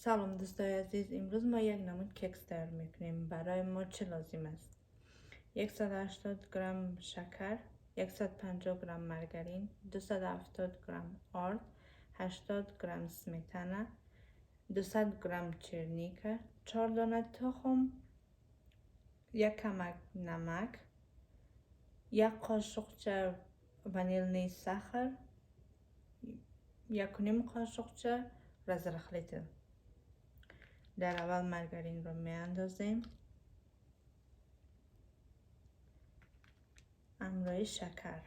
سلام دوستای عزیز، امروز ما یک نمود کیک تیار میکنیم. برای ما چه لازم است؟ 180 گرم شکر، 150 گرم مارگارین، 270 گرم آرد، 80 گرم سمیتانه، 200 گرم چرنیکه، 4 دانه تخم، یک کمک نمک، یک قاشقچه وانیلی ساخر، 1.5 قاشقچه رزرخلیتل. در اول مارگارین رو می اندازیم همراه شکر.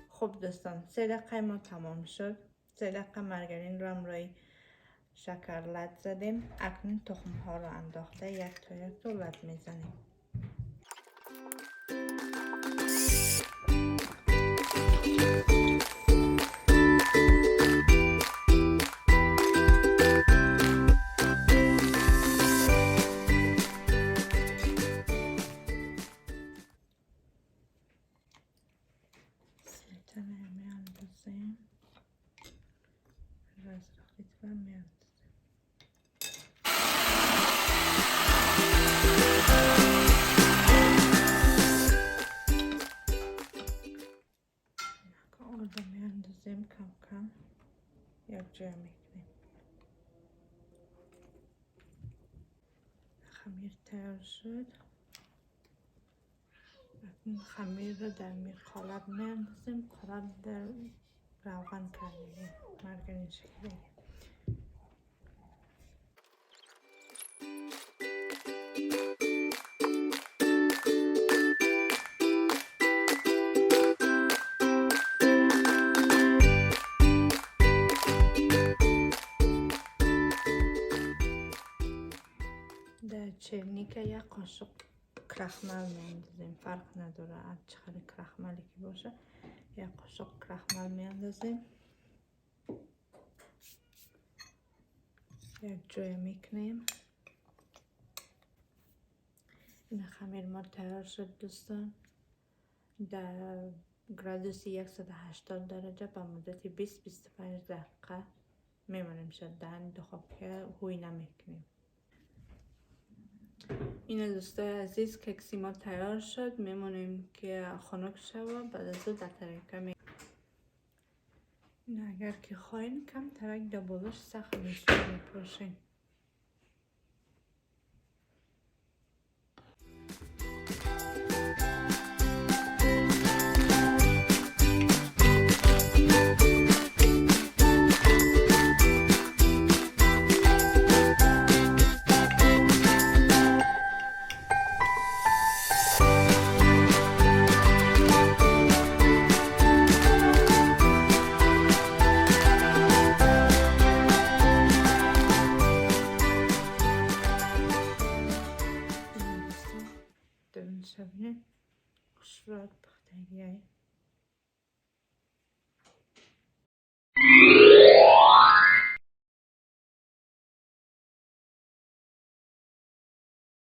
خب دوستان، 3 دقیقه ما تمام شد. 3 دقیقه مارگارین رو همراه شکر لط زدیم. اکنون تخم ها رو انداخته یک تا یک تو لط میزنیم. سمیتانه می اندازیم، رزرخلیتل می اندازیم. آرد رو می اندازیم کم کم یک جای میکنیم. خمیر تیار شد. این خمیر رو در قالب می اندازیم. قالب در روغن کردیم، مارگارین شکل. در چرنیکه یک قاشق کرخمل می اندازیم. فرق نداره از چقدر کرخملی که باشه. یک قاشق کرخمل می اندازیم. یک جای میکنیم. این خمیر ما تیار شد دوستان. در گرادوس 180 درجه به مدت 20-25 دقیقه میمونیم شد. در دخابه هوی نمیکنیم. این دوستای عزیز، کیک ما تیار شد. میمونیم که خنک شود. بعد از او در ترکه می این اگر که خواهین کم ترک دبولش سخت میشه میپوشین. شبیه خوش راحت پختگی